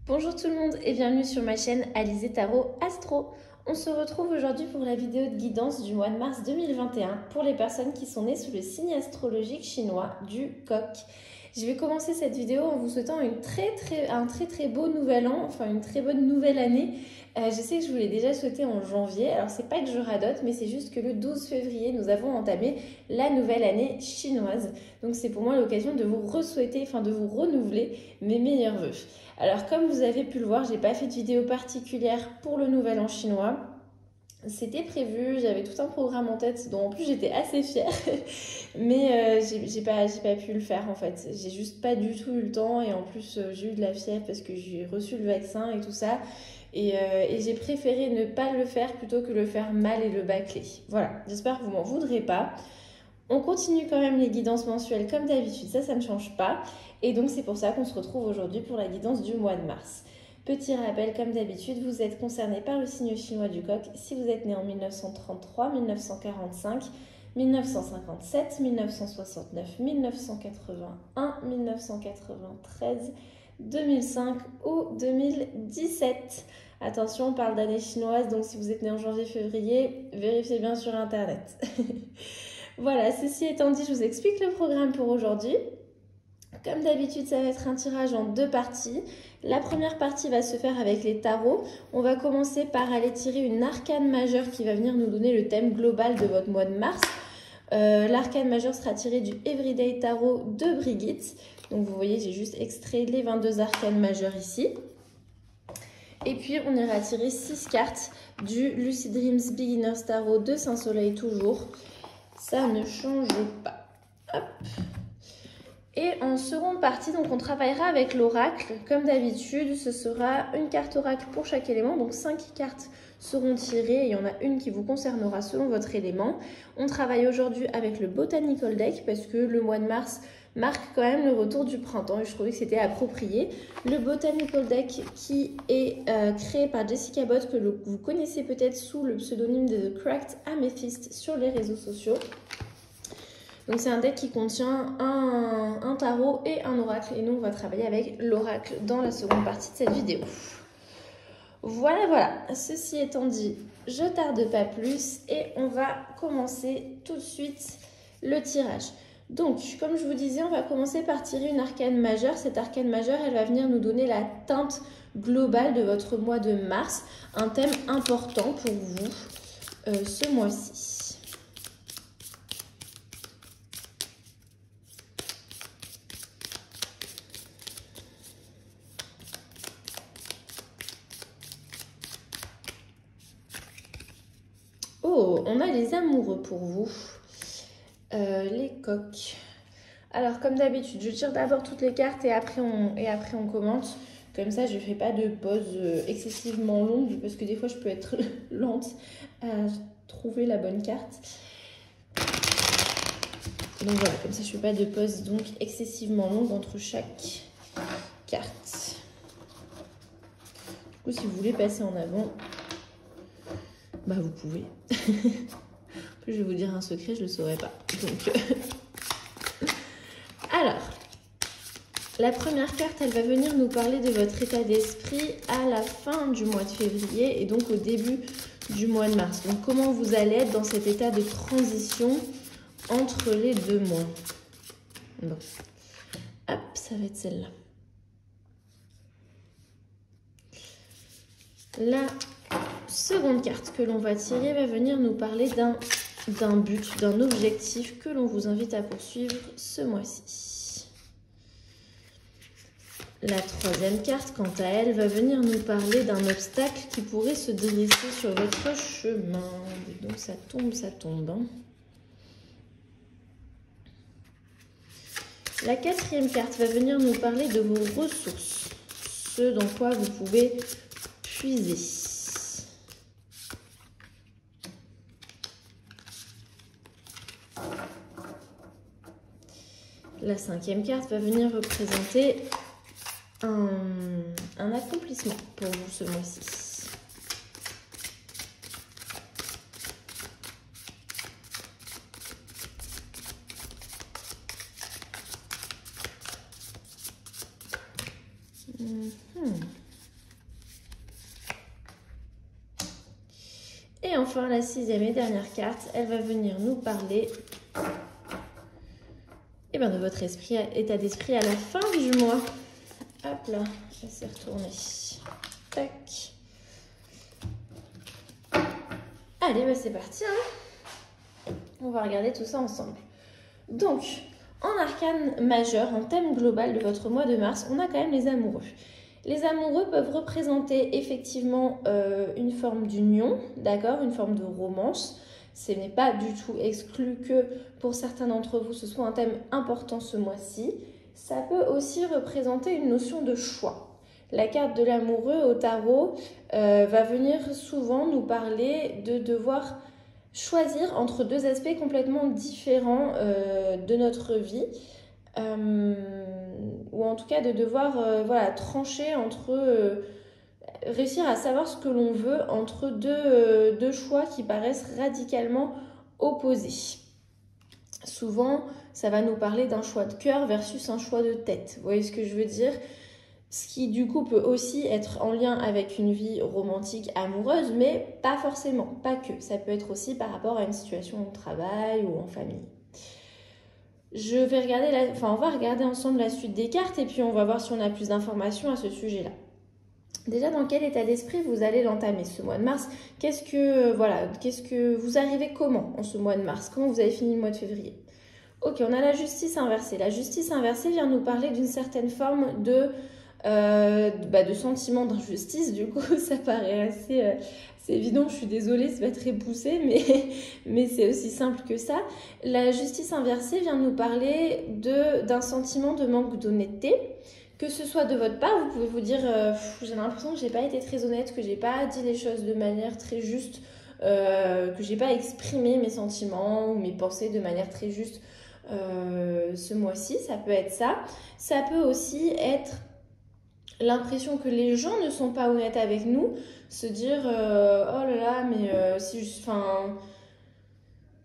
Bonjour tout le monde et bienvenue sur ma chaîne Alizé Tarot Astro. On se retrouve aujourd'hui pour la vidéo de guidance du mois de mars 2021 pour les personnes qui sont nées sous le signe astrologique chinois du Coq. Je vais commencer cette vidéo en vous souhaitant un très beau nouvel an, enfin une très bonne nouvelle année. Je sais que je vous l'ai déjà souhaité en janvier, alors c'est pas que je radote, mais c'est juste que le 12 février, nous avons entamé la nouvelle année chinoise. Donc c'est pour moi l'occasion de vous de vous renouveler mes meilleurs vœux. Alors comme vous avez pu le voir, j'ai pas fait de vidéo particulière pour le nouvel an chinois. C'était prévu, j'avais tout un programme en tête dont en plus j'étais assez fière, mais j'ai pas pu le faire en fait. J'ai juste pas du tout eu le temps et en plus j'ai eu de la fièvre parce que j'ai reçu le vaccin et tout ça. Et j'ai préféré ne pas le faire plutôt que le faire mal et le bâcler. Voilà, j'espère que vous m'en voudrez pas. On continue quand même les guidances mensuelles comme d'habitude, ça ne change pas. Et donc c'est pour ça qu'on se retrouve aujourd'hui pour la guidance du mois de mars. Petit rappel, comme d'habitude, vous êtes concerné par le signe chinois du Coq si vous êtes né en 1933, 1945, 1957, 1969, 1981, 1993, 2005 ou 2017. Attention, on parle d'année chinoise, donc si vous êtes né en janvier-février, vérifiez bien sur internet. Voilà, ceci étant dit, je vous explique le programme pour aujourd'hui. Comme d'habitude, ça va être un tirage en deux parties. La première partie va se faire avec les tarots. On va commencer par aller tirer une arcane majeure qui va venir nous donner le thème global de votre mois de mars. L'arcane majeure sera tirée du Everyday Tarot de Brigitte. Donc vous voyez, j'ai juste extrait les 22 arcanes majeures ici. Et puis on ira tirer 6 cartes du Lucid Dreams Beginner's Tarot de Saint-Soleil toujours. Ça ne change pas. Hop. Et en seconde partie, donc on travaillera avec l'oracle. Comme d'habitude, ce sera une carte oracle pour chaque élément. Donc 5 cartes seront tirées. Il y en a une qui vous concernera selon votre élément. On travaille aujourd'hui avec le Botanical Deck parce que le mois de mars marque quand même le retour du printemps et je trouvais que c'était approprié. Le Botanical Deck qui est créé par Jessica Bott, que vous connaissez peut-être sous le pseudonyme de The Cracked Amethyst sur les réseaux sociaux. Donc c'est un deck qui contient un tarot et un oracle et nous on va travailler avec l'oracle dans la seconde partie de cette vidéo. Voilà, ceci étant dit, je tarde pas plus et on va commencer tout de suite le tirage. Donc comme je vous disais, on va commencer par tirer une arcane majeure. Cette arcane majeure, elle va venir nous donner la teinte globale de votre mois de mars, un thème important pour vous ce mois-ci. Oh, on a les amoureux pour vous, les coqs. Alors, comme d'habitude, je tire d'abord toutes les cartes et après on commente. Comme ça, je ne fais pas de pause excessivement longue parce que des fois, je peux être lente à trouver la bonne carte. Donc voilà, comme ça, je ne fais pas de pause donc excessivement longue entre chaque carte. Du coup, si vous voulez passer en avant, bah vous pouvez. En plus, je vais vous dire un secret, je ne le saurais pas. Donc, alors, la première carte, elle va venir nous parler de votre état d'esprit à la fin du mois de février et donc au début du mois de mars. Donc, comment vous allez être dans cet état de transition entre les deux mois. Bon, hop, ça va être celle-là. La seconde carte que l'on va tirer va venir nous parler d'un but, d'un objectif que l'on vous invite à poursuivre ce mois-ci. La troisième carte, quant à elle, va venir nous parler d'un obstacle qui pourrait se dresser sur votre chemin. Et donc ça tombe. Hein. La quatrième carte va venir nous parler de vos ressources, ce dans quoi vous pouvez puiser. La cinquième carte va venir représenter un accomplissement pour vous ce mois-ci. enfin, la 6e et dernière carte, elle va venir nous parler de votre état d'esprit à la fin du mois. Hop là, je vais s'y retourner. Tac. Allez, c'est parti. On va regarder tout ça ensemble. Donc, en arcane majeur, en thème global de votre mois de mars, on a quand même les amoureux. Les amoureux peuvent représenter effectivement une forme d'union, d'accord, une forme de romance. Ce n'est pas du tout exclu que pour certains d'entre vous, ce soit un thème important ce mois-ci. Ça peut aussi représenter une notion de choix. La carte de l'amoureux au tarot va venir souvent nous parler de devoir choisir entre deux aspects complètement différents de notre vie. Ou en tout cas de devoir trancher entre réussir à savoir ce que l'on veut entre deux choix qui paraissent radicalement opposés. Souvent, ça va nous parler d'un choix de cœur versus un choix de tête. Vous voyez ce que je veux dire? Ce qui du coup peut aussi être en lien avec une vie romantique, amoureuse, mais pas forcément, pas que. Ça peut être aussi par rapport à une situation au travail ou en famille. On va regarder ensemble la suite des cartes et puis on va voir si on a plus d'informations à ce sujet-là. Déjà, dans quel état d'esprit vous allez l'entamer ce mois de mars? Qu'est-ce que vous arrivez comment en ce mois de mars? Comment vous avez fini le mois de février? Ok, on a la justice inversée. La justice inversée vient nous parler d'une certaine forme de sentiment d'injustice. Du coup, ça paraît assez évident. Je suis désolée, c'est pas très poussé, mais c'est aussi simple que ça. La justice inversée vient nous parler d'un sentiment de manque d'honnêteté. Que ce soit de votre part, vous pouvez vous dire j'ai l'impression que j'ai pas été très honnête, que j'ai pas dit les choses de manière très juste, que j'ai pas exprimé mes sentiments ou mes pensées de manière très juste ce mois-ci. Ça peut être ça. Ça peut aussi être l'impression que les gens ne sont pas honnêtes avec nous, se dire oh là là, mais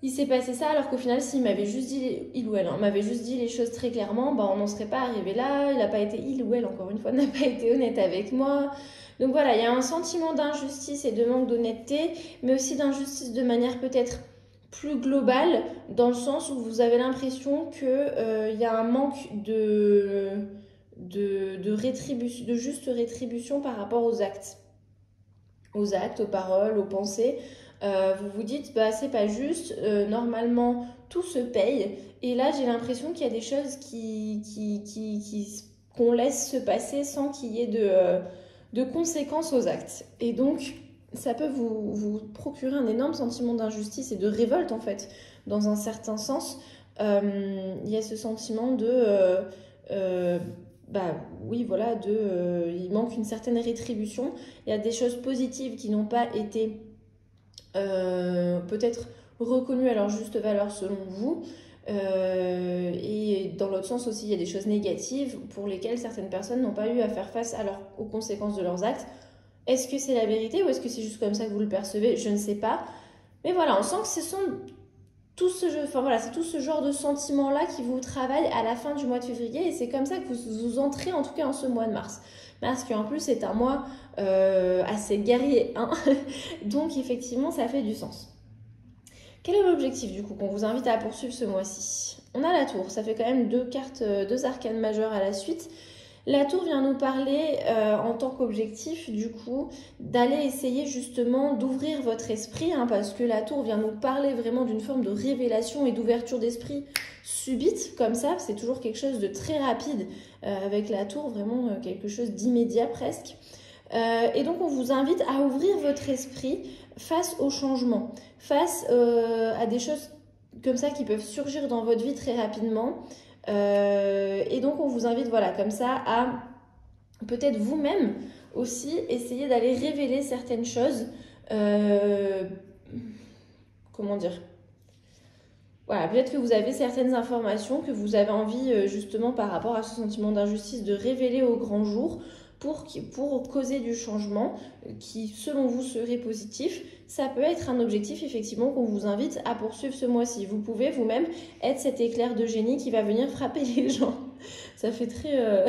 il s'est passé ça, alors qu'au final, s'il m'avait juste dit, il ou elle, m'avait juste dit les choses très clairement, on n'en serait pas arrivé là. Il ou elle, encore une fois, n'a pas été honnête avec moi. Donc voilà, il y a un sentiment d'injustice et de manque d'honnêteté, mais aussi d'injustice de manière peut-être plus globale, dans le sens où vous avez l'impression qu'il y a un manque de juste rétribution par rapport aux actes, aux paroles, aux pensées. Vous vous dites c'est pas juste, normalement tout se paye, et là j'ai l'impression qu'il y a des choses qu'on laisse se passer sans qu'il y ait de conséquences aux actes, et donc ça peut vous procurer un énorme sentiment d'injustice et de révolte en fait, dans un certain sens. Il y a ce sentiment il manque une certaine rétribution. Il y a des choses positives qui n'ont pas été peut-être reconnues à leur juste valeur selon vous, et dans l'autre sens aussi il y a des choses négatives pour lesquelles certaines personnes n'ont pas eu à faire face aux conséquences de leurs actes. Est-ce que c'est la vérité ou est-ce que c'est juste comme ça que vous le percevez? Je ne sais pas, mais voilà, on sent que c'est tout ce genre de sentiments-là qui vous travaillent à la fin du mois de février, et c'est comme ça que vous entrez en tout cas en ce mois de mars. Parce qu'en plus c'est un mois assez guerrier, hein. Donc effectivement ça fait du sens. Quel est l'objectif du coup qu'on vous invite à poursuivre ce mois-ci? On a la tour, ça fait quand même deux arcanes majeures à la suite. La tour vient nous parler en tant qu'objectif du coup d'aller essayer justement d'ouvrir votre esprit, hein, parce que la tour vient nous parler vraiment d'une forme de révélation et d'ouverture d'esprit subite comme ça. C'est toujours quelque chose de très rapide avec la tour, vraiment quelque chose d'immédiat presque. Et donc on vous invite à ouvrir votre esprit face au changement, face à des choses comme ça qui peuvent surgir dans votre vie très rapidement. Et donc on vous invite comme ça à peut-être vous-même aussi essayer d'aller révéler certaines choses, comment dire, voilà, peut-être que vous avez certaines informations que vous avez envie justement par rapport à ce sentiment d'injustice de révéler au grand jour pour causer du changement qui selon vous serait positif. Ça peut être un objectif effectivement qu'on vous invite à poursuivre ce mois-ci. Vous pouvez vous-même être cet éclair de génie qui va venir frapper les gens. Ça fait très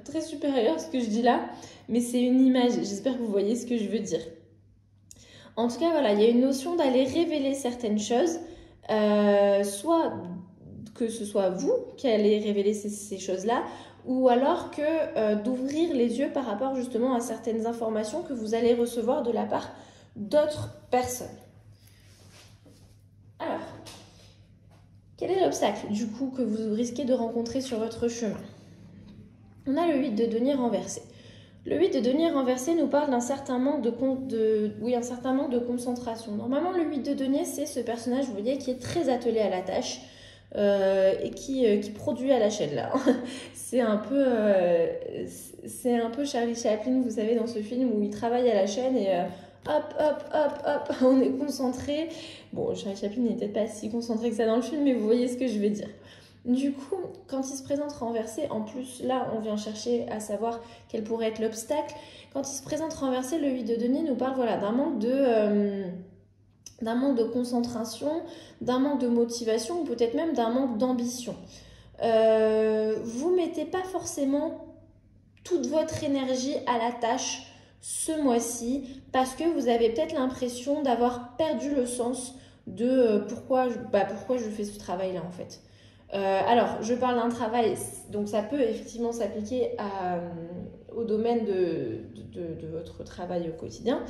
très supérieur ce que je dis là, mais c'est une image. J'espère que vous voyez ce que je veux dire. En tout cas, voilà, il y a une notion d'aller révéler certaines choses, soit que ce soit vous qui allez révéler ces choses-là, ou alors que d'ouvrir les yeux par rapport justement à certaines informations que vous allez recevoir de la part d'autres personnes. Alors, quel est l'obstacle du coup que vous risquez de rencontrer sur votre chemin? On a le 8 de denier renversé. Le 8 de denier renversé nous parle d'un certain manque un certain manque de concentration. Normalement, le 8 de denier, c'est ce personnage, vous voyez, qui est très attelé à la tâche et qui produit à la chaîne là. C'est un peu Charlie Chaplin, vous savez, dans ce film où il travaille à la chaîne et hop, hop, hop, hop, on est concentré. Bon, Charlie Chaplin n'est peut-être pas si concentré que ça dans le film, mais vous voyez ce que je veux dire. Du coup, quand il se présente renversé, en plus là on vient chercher à savoir quel pourrait être l'obstacle. Quand il se présente renversé, le 8 de denier nous parle voilà, d'un manque de concentration, d'un manque de motivation ou peut-être même d'un manque d'ambition. Vous mettez pas forcément toute votre énergie à la tâche ce mois-ci parce que vous avez peut-être l'impression d'avoir perdu le sens de pourquoi je fais ce travail-là en fait. Alors, je parle d'un travail, donc ça peut effectivement s'appliquer au domaine de votre travail au quotidien,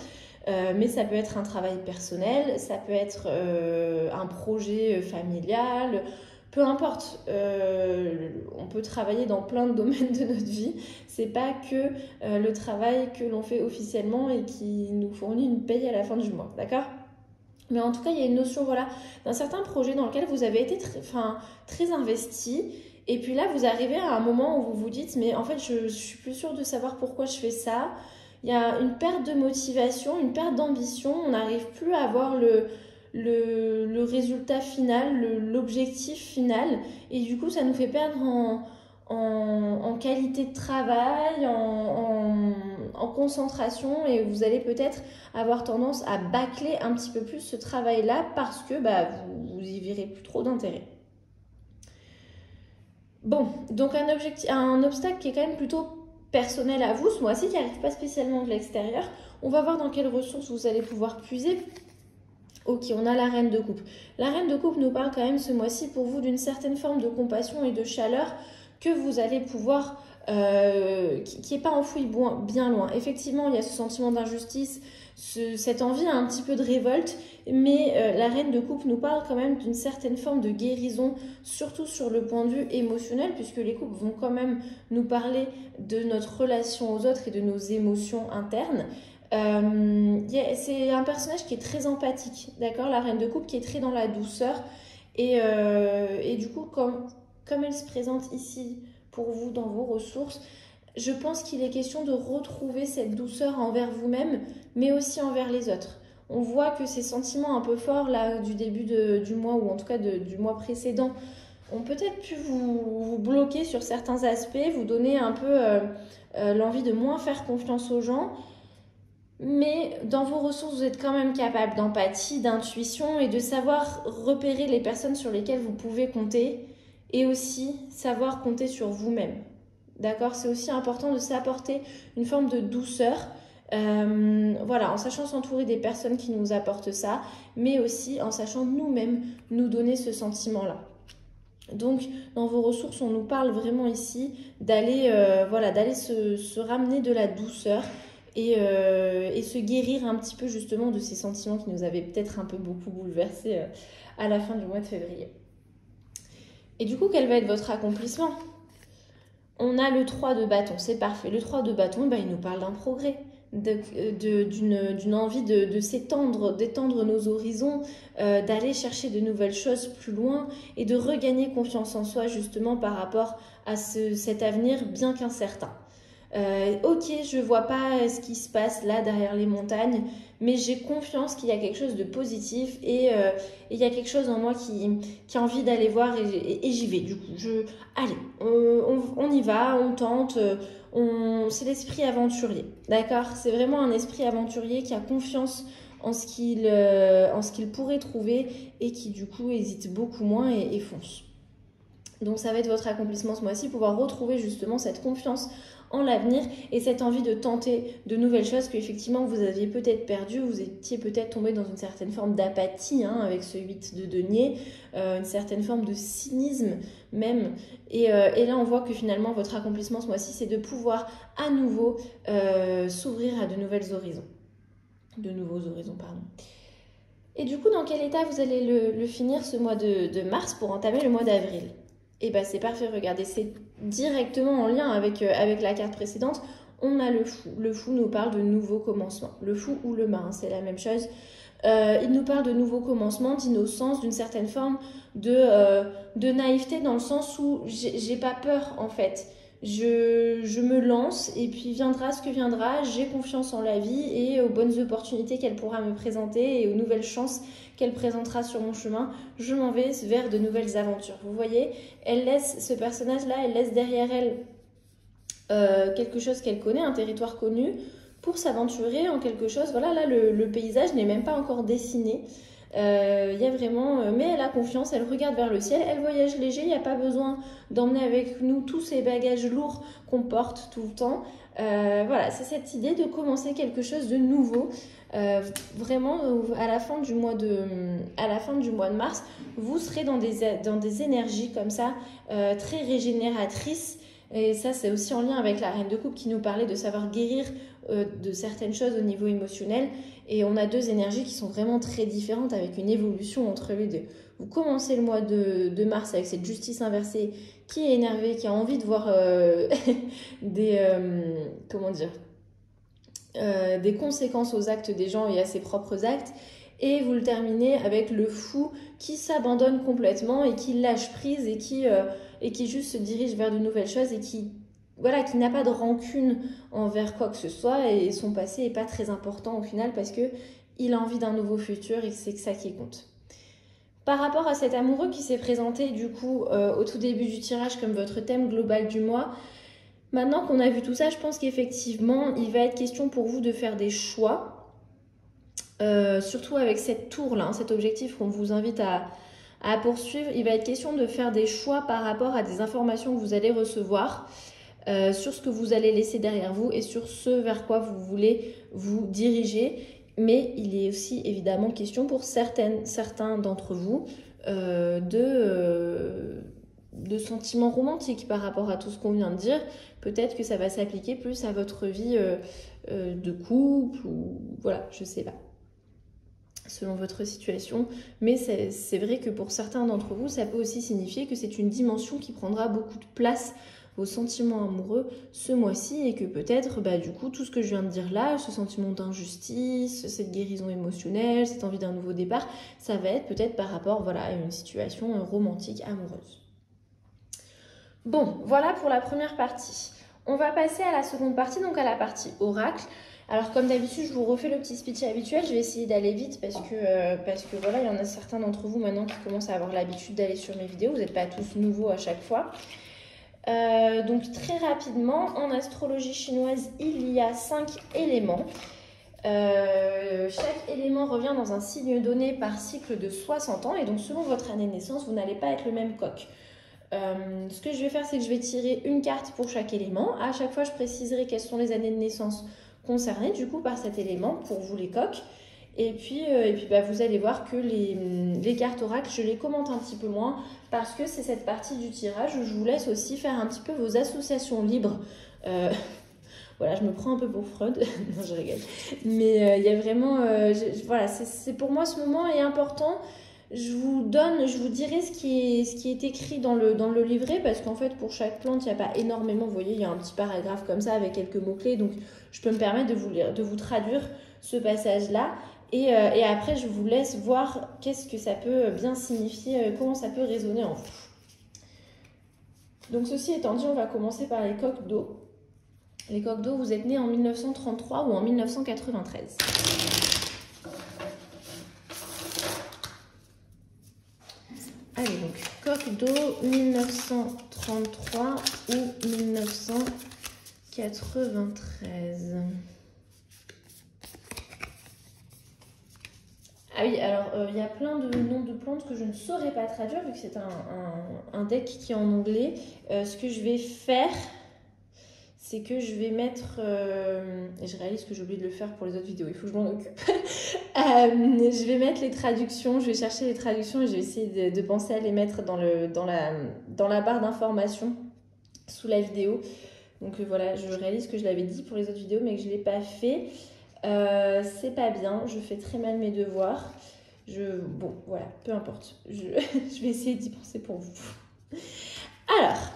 mais ça peut être un travail personnel, ça peut être un projet familial, peu importe. On peut travailler dans plein de domaines de notre vie. C'est pas que le travail que l'on fait officiellement et qui nous fournit une paye à la fin du mois, d'accord ? Mais en tout cas, il y a une notion voilà, d'un certain projet dans lequel vous avez été très investi. Et puis là, vous arrivez à un moment où vous vous dites, mais en fait, je suis plus sûre de savoir pourquoi je fais ça. Il y a une perte de motivation, une perte d'ambition. On n'arrive plus à avoir le résultat final, l'objectif final. Et du coup, ça nous fait perdre en qualité de travail, en concentration, et vous allez peut-être avoir tendance à bâcler un petit peu plus ce travail-là parce que vous y verrez plus trop d'intérêt. Bon, donc un obstacle qui est quand même plutôt personnel à vous ce mois-ci, qui n'arrive pas spécialement de l'extérieur. On va voir dans quelles ressources vous allez pouvoir puiser. Ok, on a la reine de coupe. La reine de coupe nous parle quand même ce mois-ci pour vous d'une certaine forme de compassion et de chaleur que vous allez pouvoir, qui n'est pas enfoui bien loin. Effectivement, il y a ce sentiment d'injustice, cette envie, un petit peu de révolte, mais la reine de coupe nous parle quand même d'une certaine forme de guérison, surtout sur le point de vue émotionnel, puisque les coupes vont quand même nous parler de notre relation aux autres et de nos émotions internes. C'est un personnage qui est très empathique, d'accord, la reine de coupe qui est très dans la douceur et du coup comme elle se présente ici pour vous dans vos ressources, je pense qu'il est question de retrouver cette douceur envers vous-même mais aussi envers les autres. On voit que ces sentiments un peu forts là du début du mois ou en tout cas du mois précédent ont peut-être pu vous bloquer sur certains aspects, vous donner un peu l'envie de moins faire confiance aux gens. Mais dans vos ressources, vous êtes quand même capable d'empathie, d'intuition et de savoir repérer les personnes sur lesquelles vous pouvez compter et aussi savoir compter sur vous-même. D'accord ? C'est aussi important de s'apporter une forme de douceur, en sachant s'entourer des personnes qui nous apportent ça, mais aussi en sachant nous-mêmes nous donner ce sentiment-là. Donc, dans vos ressources, on nous parle vraiment ici d'aller se ramener de la douceur et se guérir un petit peu justement de ces sentiments qui nous avaient peut-être un peu beaucoup bouleversés à la fin du mois de février. Et du coup, quel va être votre accomplissement ? On a le 3 de bâton, c'est parfait. Le 3 de bâton, il nous parle d'un progrès, d'une envie de s'étendre, d'étendre nos horizons, d'aller chercher de nouvelles choses plus loin et de regagner confiance en soi justement par rapport à cet avenir bien qu'incertain. Ok, je vois pas ce qui se passe là derrière les montagnes, mais j'ai confiance qu'il y a quelque chose de positif et il y a quelque chose en moi qui a envie d'aller voir et j'y vais. Du coup, allez, on y va, on tente, c'est l'esprit aventurier, d'accord ? C'est vraiment un esprit aventurier qui a confiance en ce qu'il pourrait trouver et qui du coup hésite beaucoup moins et fonce. Donc ça va être votre accomplissement ce mois-ci, pouvoir retrouver justement cette confiance en l'avenir et cette envie de tenter de nouvelles choses qu'effectivement vous aviez peut-être perdu, vous étiez peut-être tombé dans une certaine forme d'apathie avec ce 8 de denier, une certaine forme de cynisme même. Et là on voit que finalement votre accomplissement ce mois-ci c'est de pouvoir à nouveau s'ouvrir à de nouveaux horizons. Et du coup, dans quel état vous allez le finir ce mois de mars pour entamer le mois d'avril? Et bien, c'est parfait, regardez, c'est directement en lien avec la carte précédente. On a le fou. Le fou nous parle de nouveaux commencements. Le fou ou le mât, c'est la même chose. Il nous parle de nouveaux commencements, d'innocence, d'une certaine forme de naïveté dans le sens où j'ai pas peur en fait. Je me lance et puis viendra ce que viendra, j'ai confiance en la vie et aux bonnes opportunités qu'elle pourra me présenter et aux nouvelles chances qu'elle présentera sur mon chemin. Je m'en vais vers de nouvelles aventures. Vous voyez, ce personnage-là, elle laisse derrière elle quelque chose qu'elle connaît, un territoire connu, pour s'aventurer en quelque chose. Voilà, là, le paysage n'est même pas encore dessiné. Y a vraiment, mais elle a confiance, elle regarde vers le ciel, elle voyage léger, il n'y a pas besoin d'emmener avec nous tous ces bagages lourds qu'on porte tout le temps. Voilà, c'est cette idée de commencer quelque chose de nouveau. Vraiment, à la fin du mois de mars, vous serez dans des énergies comme ça, très régénératrices. Et ça, c'est aussi en lien avec la reine de coupe qui nous parlait de savoir guérir de certaines choses au niveau émotionnel. Et on a deux énergies qui sont vraiment très différentes avec une évolution entre les deux. Vous commencez le mois de mars avec cette justice inversée qui est énervée, qui a envie de voir des conséquences aux actes des gens et à ses propres actes. Et vous le terminez avec le fou qui s'abandonne complètement et qui lâche prise et qui juste se dirige vers de nouvelles choses et qui n'a pas de rancune envers quoi que ce soit et son passé n'est pas très important au final parce qu'il a envie d'un nouveau futur et c'est ça qui compte. Par rapport à cet amoureux qui s'est présenté du coup au tout début du tirage comme votre thème global du mois, maintenant qu'on a vu tout ça, je pense qu'effectivement, il va être question pour vous de faire des choix, surtout avec cette tour-là, cet objectif qu'on vous invite à poursuivre. Il va être question de faire des choix par rapport à des informations que vous allez recevoir, sur ce que vous allez laisser derrière vous et sur ce vers quoi vous voulez vous diriger. Mais il est aussi évidemment question pour certains d'entre vous de sentiments romantiques par rapport à tout ce qu'on vient de dire. Peut-être que ça va s'appliquer plus à votre vie de couple ou voilà, je sais pas, selon votre situation. Mais c'est vrai que pour certains d'entre vous, ça peut aussi signifier que c'est une dimension qui prendra beaucoup de place, vos sentiments amoureux, ce mois-ci, et que peut-être, du coup, tout ce que je viens de dire là, ce sentiment d'injustice, cette guérison émotionnelle, cette envie d'un nouveau départ, ça va être peut-être par rapport à une situation romantique, amoureuse. Bon, voilà pour la première partie. On va passer à la seconde partie, donc à la partie oracle. Alors comme d'habitude, je vous refais le petit speech habituel. Je vais essayer d'aller vite parce que voilà, il y en a certains d'entre vous maintenant qui commencent à avoir l'habitude d'aller sur mes vidéos. Vous n'êtes pas tous nouveaux à chaque fois. Donc très rapidement, en astrologie chinoise, il y a 5 éléments. Chaque élément revient dans un signe donné par cycle de 60 ans. Et donc selon votre année de naissance, vous n'allez pas être le même coq. Ce que je vais faire, c'est que je vais tirer une carte pour chaque élément. À chaque fois, je préciserai quelles sont les années de naissance concernées du coup par cet élément pour vous les coqs. Et puis vous allez voir que les cartes oracles, je les commente un petit peu moins parce que c'est cette partie du tirage où je vous laisse aussi faire un petit peu vos associations libres. Voilà, je me prends un peu pour Freud. Non, je rigole. Mais il y a vraiment... voilà, c'est pour moi ce moment est important. Je vous dirai ce qui est écrit dans le livret parce qu'en fait, pour chaque plante, il n'y a pas énormément. Vous voyez, il y a un petit paragraphe comme ça avec quelques mots-clés. Donc, je peux me permettre de vous traduire ce passage-là. Et après, je vous laisse voir qu'est-ce que ça peut bien signifier, comment ça peut résonner en vous. Donc, ceci étant dit, on va commencer par les coqs d'eau. Les coqs d'eau, vous êtes nés en 1933 ou en 1993. Allez, donc, coq d'eau, 1933 ou 1993. Ah oui, alors il y a plein de noms de plantes que je ne saurais pas traduire vu que c'est un deck qui est en anglais. Ce que je vais faire, c'est que je vais mettre... et je réalise que j'ai oublié de le faire pour les autres vidéos, il faut que je m'en occupe. Je vais mettre les traductions, je vais chercher les traductions et je vais essayer de penser à les mettre dans la barre d'informations sous la vidéo. Donc voilà, je réalise que je l'avais dit pour les autres vidéos mais que je ne l'ai pas fait. C'est pas bien, je fais très mal mes devoirs. Bon, voilà, peu importe. Je vais essayer d'y penser pour vous. Alors,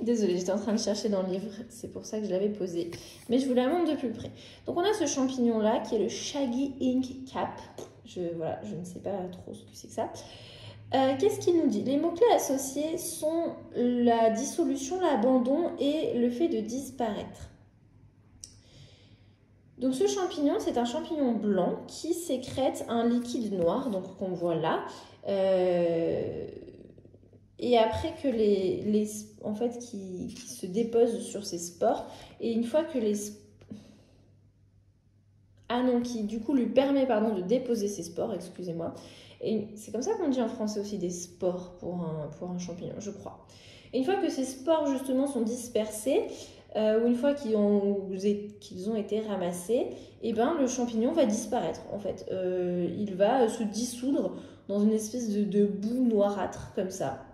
désolée, j'étais en train de chercher dans le livre, c'est pour ça que je l'avais posé. Mais je vous la montre de plus près. Donc on a ce champignon-là qui est le Shaggy Ink Cap. Voilà, je ne sais pas trop ce que c'est que ça. Qu'est-ce qu'il nous dit? Les mots-clés associés sont la dissolution, l'abandon et le fait de disparaître. Donc ce champignon, c'est un champignon blanc qui sécrète un liquide noir, donc qu'on voit là. Et après que en fait, qui se déposent sur ces spores, et une fois que qui du coup lui permet de déposer ses spores, excusez-moi. Et c'est comme ça qu'on dit en français aussi des spores pour un champignon, je crois. Et une fois que ces spores justement sont dispersés, ou une fois qu'ils ont été ramassés, et ben le champignon va disparaître en fait. Il va se dissoudre dans une espèce de boue noirâtre comme ça.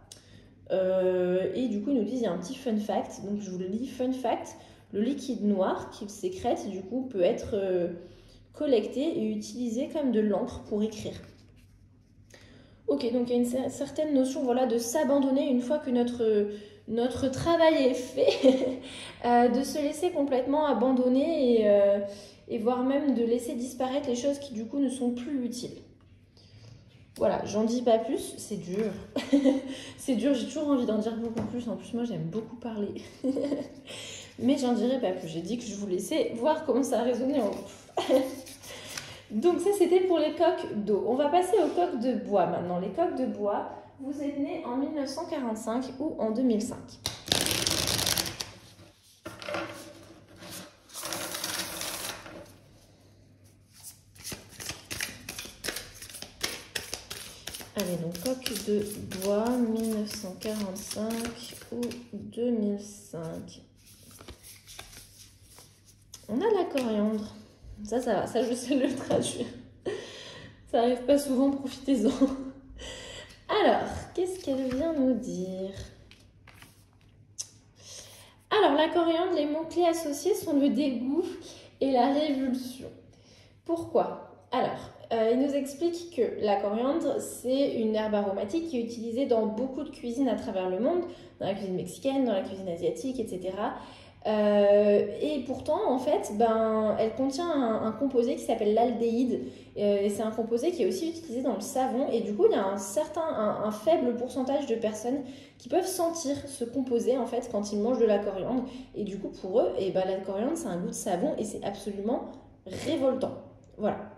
Et du coup ils nous disent il y a un petit fun fact, donc je vous le lis. Fun fact, le liquide noir qu'il sécrète du coup peut être collecté et utilisé comme de l'encre pour écrire. Ok, donc il y a une certaine notion voilà, de s'abandonner une fois que notre travail est fait, de se laisser complètement abandonner et voire même de laisser disparaître les choses qui du coup ne sont plus utiles. Voilà, j'en dis pas plus, c'est dur. C'est dur, j'ai toujours envie d'en dire beaucoup plus. En plus, moi, j'aime beaucoup parler. Mais j'en dirai pas plus. J'ai dit que je vous laissais voir comment ça a résonné en vous. Donc ça, c'était pour les coques d'eau. On va passer aux coques de bois maintenant. Les coques de bois, vous êtes nés en 1945 ou en 2005. Allez, donc coque de bois, 1945 ou 2005. On a la coriandre. Ça va, ça je sais le traduire. Ça arrive pas souvent, profitez-en. Alors, qu'est-ce qu'elle vient nous dire? Alors, la coriandre, les mots-clés associés sont le dégoût et la révulsion. Pourquoi? Alors, il nous explique que la coriandre, c'est une herbe aromatique qui est utilisée dans beaucoup de cuisines à travers le monde, dans la cuisine mexicaine, dans la cuisine asiatique, etc. Et pourtant, en fait, elle contient un composé qui s'appelle l'aldéhyde. Et c'est un composé qui est aussi utilisé dans le savon. Et du coup, il y a un faible pourcentage de personnes qui peuvent sentir ce composé, en fait, quand ils mangent de la coriandre. Et du coup, pour eux, la coriandre, c'est un goût de savon et c'est absolument révoltant. Voilà.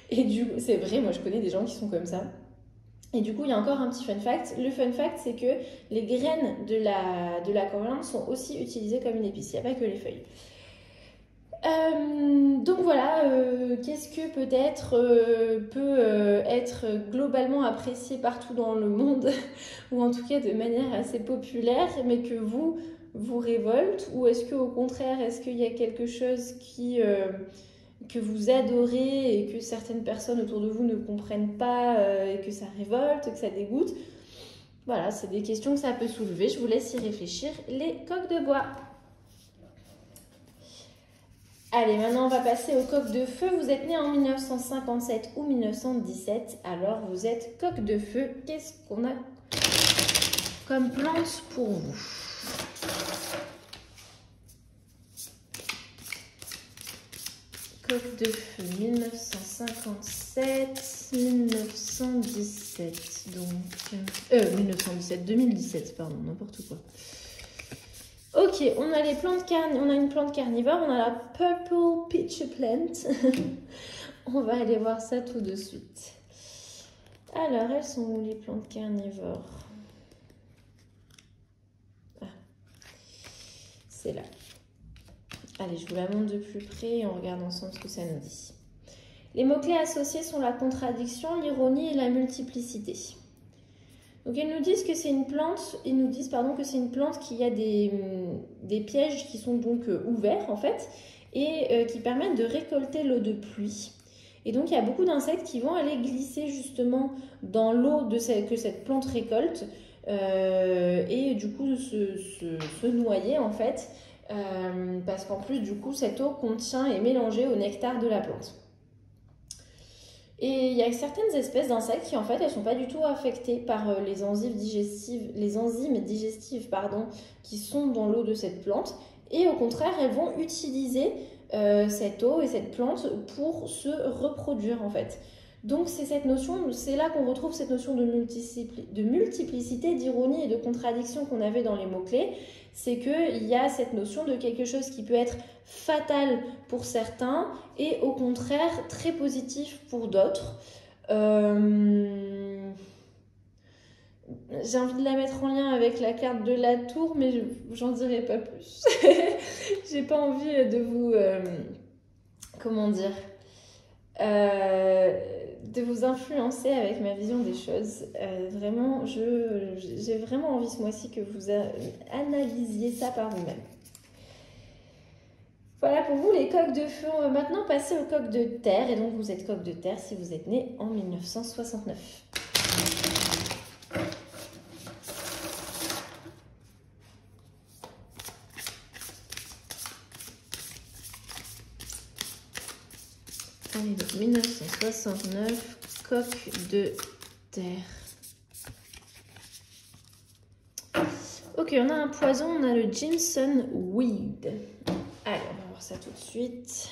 Et du coup, c'est vrai, moi, je connais des gens qui sont comme ça. Et du coup, il y a encore un petit fun fact. Le fun fact, c'est que les graines de la coriandre sont aussi utilisées comme une épice. Il n'y a pas que les feuilles. Donc voilà, qu'est-ce que peut-être peut être globalement apprécié partout dans le monde, ou en tout cas de manière assez populaire, mais que vous révolte, ou est-ce qu'au contraire, est-ce qu'il y a quelque chose que vous adorez et que certaines personnes autour de vous ne comprennent pas et que ça révolte, que ça dégoûte? Voilà, c'est des questions que ça peut soulever. Je vous laisse y réfléchir. Les coques de bois. Allez, maintenant on va passer aux coques de feu. Vous êtes nés en 1957 ou 1917, alors vous êtes coque de feu. Qu'est-ce qu'on a comme plante pour vous? Coque de feu 1957, 1917, donc 2017, pardon, n'importe quoi. Ok, on a une plante carnivore, on a la Purple Peach Plant. On va aller voir ça tout de suite. Alors, elles sont où les plantes carnivores? Ah, c'est là. Allez, je vous la montre de plus près et on regarde ensemble ce que ça nous dit. Les mots-clés associés sont la contradiction, l'ironie et la multiplicité. Donc ils nous disent que c'est une plante, ils nous disent pardon que c'est une plante qui a des pièges qui sont donc ouverts en fait et qui permettent de récolter l'eau de pluie. Et donc il y a beaucoup d'insectes qui vont aller glisser justement dans l'eau que cette plante récolte et du coup se noyer en fait parce qu'en plus du coup cette eau contient et est mélangée au nectar de la plante. Et il y a certaines espèces d'insectes qui en fait elles sont pas du tout affectées par les enzymes digestives pardon, qui sont dans l'eau de cette plante et au contraire elles vont utiliser cette eau et cette plante pour se reproduire en fait. Donc c'est cette notion, c'est là qu'on retrouve cette notion de multiplicité, d'ironie et de contradiction qu'on avait dans les mots-clés. C'est qu'il y a cette notion de quelque chose qui peut être fatal pour certains et au contraire très positif pour d'autres. J'ai envie de la mettre en lien avec la carte de la tour, mais j'en dirai pas plus. J'ai pas envie de vous... comment dire de vous influencer avec ma vision des choses. Vraiment, j'ai vraiment envie ce mois-ci que vous analysiez ça par vous-même. Voilà pour vous les coqs de feu. On va maintenant passer aux coqs de terre. Et donc vous êtes coq de terre si vous êtes né en 1969. Allez, donc 1969, coq de terre. Ok, on a un poison, on a le Jimson Weed. Allez, on va voir ça tout de suite.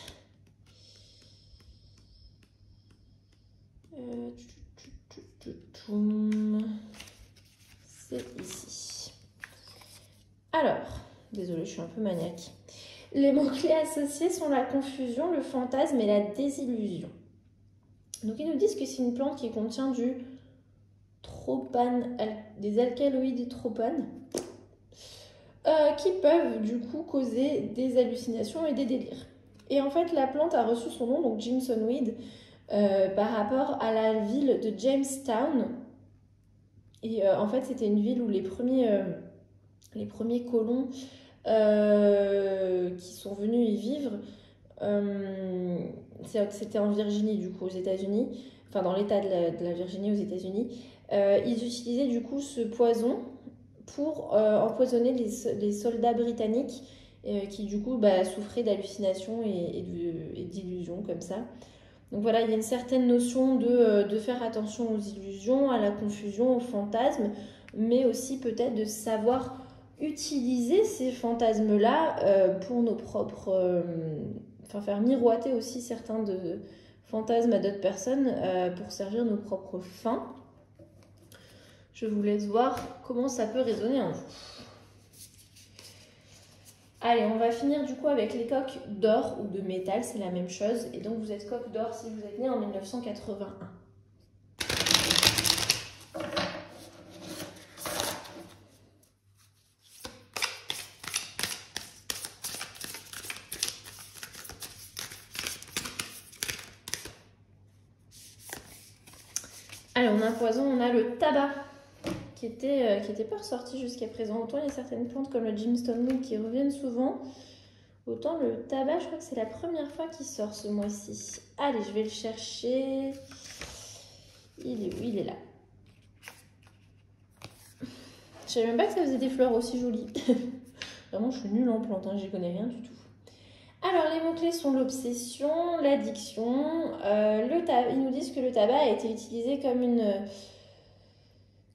C'est ici. Alors, désolée, je suis un peu maniaque. Les mots-clés associés sont la confusion, le fantasme et la désillusion. Donc ils nous disent que c'est une plante qui contient du tropane, des alcaloïdes tropane, qui peuvent du coup causer des hallucinations et des délires. Et en fait la plante a reçu son nom, donc Jimson Weed, par rapport à la ville de Jamestown. Et en fait c'était une ville où les premiers colons qui sont venus y vivre, c'était en Virginie du coup aux États-Unis, enfin dans l'état de la Virginie aux États-Unis. Ils utilisaient du coup ce poison pour empoisonner les soldats britanniques qui du coup souffraient d'hallucinations et d'illusions comme ça. Donc voilà, il y a une certaine notion de faire attention aux illusions, à la confusion, aux fantasmes, mais aussi peut-être de savoir utiliser ces fantasmes-là pour nos propres... faire miroiter aussi certains fantasmes à d'autres personnes pour servir nos propres fins. Je vous laisse voir comment ça peut résonner en vous. Allez, on va finir du coup avec les coqs d'or ou de métal, c'est la même chose. Et donc vous êtes coq d'or si vous êtes né en 1981. Allez, on a un poison, on a le tabac qui était pas ressorti jusqu'à présent. Autant il y a certaines plantes comme le Jimson Weed qui reviennent souvent, autant le tabac, je crois que c'est la première fois qu'il sort ce mois-ci. Allez, je vais le chercher. Il est où? Il est là. Je savais même pas que ça faisait des fleurs aussi jolies. Vraiment, je suis nulle en plantes, hein, j'y connais rien du tout. Alors, les mots-clés sont l'obsession, l'addiction. Ils nous disent que le tabac a été utilisé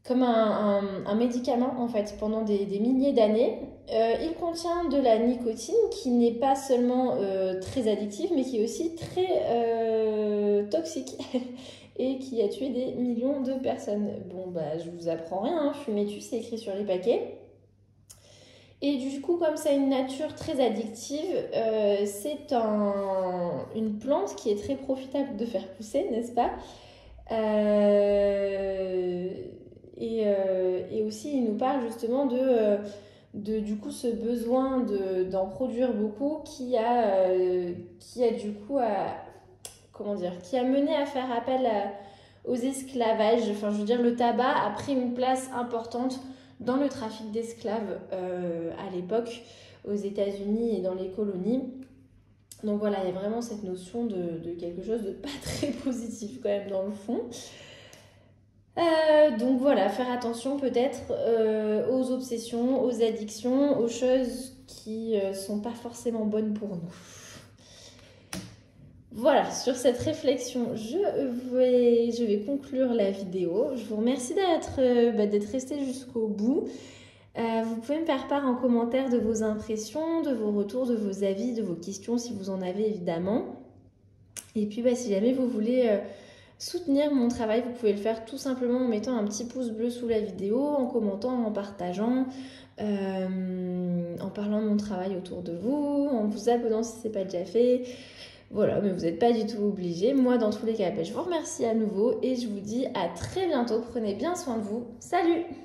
comme un médicament en fait pendant des milliers d'années. Il contient de la nicotine qui n'est pas seulement très addictive mais qui est aussi très toxique et qui a tué des millions de personnes. Bon je vous apprends rien, hein, fumez tu, c'est écrit sur les paquets. Et du coup, comme ça a une nature très addictive, c'est une plante qui est très profitable de faire pousser, n'est-ce pas? Et aussi, il nous parle justement du coup ce besoin d'en produire beaucoup qui a du coup qui a mené à faire appel aux esclavages. Enfin, je veux dire, le tabac a pris une place importante dans le trafic d'esclaves à l'époque aux États-Unis et dans les colonies. Donc voilà, il y a vraiment cette notion de quelque chose de pas très positif quand même dans le fond. Donc voilà, faire attention peut-être aux obsessions, aux addictions, aux choses qui sont pas forcément bonnes pour nous. Voilà, sur cette réflexion, je vais conclure la vidéo. Je vous remercie d'être resté jusqu'au bout. Vous pouvez me faire part en commentaire de vos impressions, de vos retours, de vos avis, de vos questions si vous en avez évidemment. Et puis si jamais vous voulez soutenir mon travail, vous pouvez le faire tout simplement en mettant un petit pouce bleu sous la vidéo, en commentant, en partageant, en parlant de mon travail autour de vous, en vous abonnant si ce n'est pas déjà fait. Voilà, mais vous n'êtes pas du tout obligés. Moi, dans tous les cas, je vous remercie à nouveau et je vous dis à très bientôt. Prenez bien soin de vous. Salut!